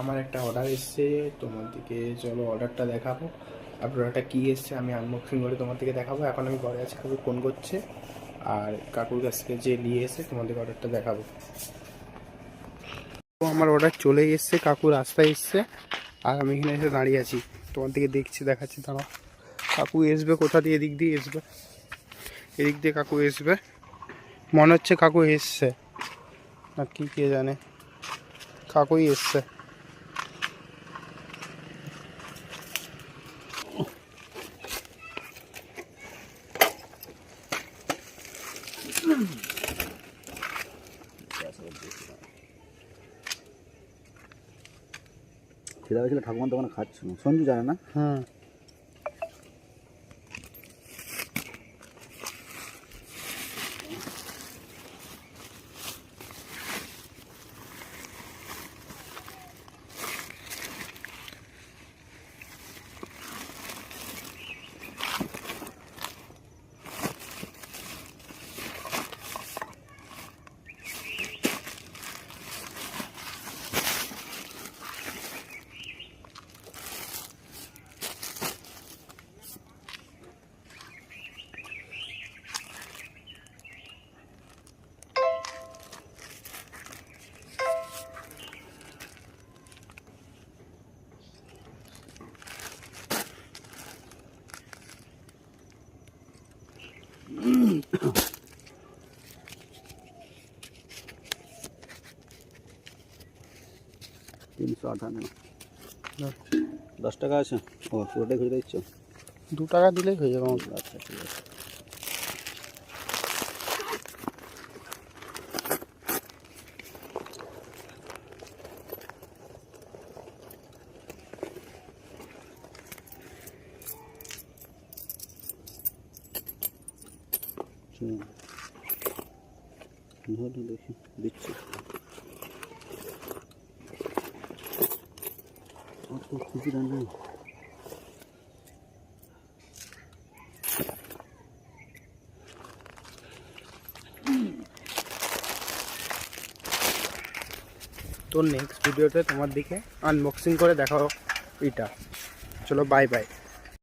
আমার একটা অর্ডার এসছে, তোমাদেরকে চলো অর্ডারটা দেখাবো। আর প্রোডাক্টটা কী এসছে আমি আনবক্সিং করে তোমাদেরকে দেখাবো। এখন আমি ঘরে আছি, কাকু ফোন করছে, আর কাকুর কাছ থেকে যে নিয়ে এসে তোমাদেরকে অর্ডারটা দেখাবো। তো আমার অর্ডার চলেই এসছে, কাকু রাস্তায় এসছে, আর আমি এখানে এসে দাঁড়িয়ে আছি, তোমাদেরকে দেখাচ্ছি। দাঁড়াও, কাকু এসবে কোথা দিয়ে? এদিক দিয়ে এসবে, এদিক দিয়ে কাকু এসবে, মনে হচ্ছে কাকু এসছে না কি কে জানে, কাকুই এসছে। খিদা হয়েছিল, ঠাকুমার দোকানে খাচ্ছিল, সঞ্জু জানে না। হুম, $358 10 টাকা আছে। ও পুরোটাই খুঁজে দিচ্ছ? 2 টাকা দিলেই হয়ে যাবে আমার। আচ্ছা ঠিক আছে। দেখি দিচ্ছি। অত খুচরা নেই। তো নেক্সট ভিডিওতে তোমার দিকে আনবক্সিং করে দেখাও এটা। চলো বাই বাই।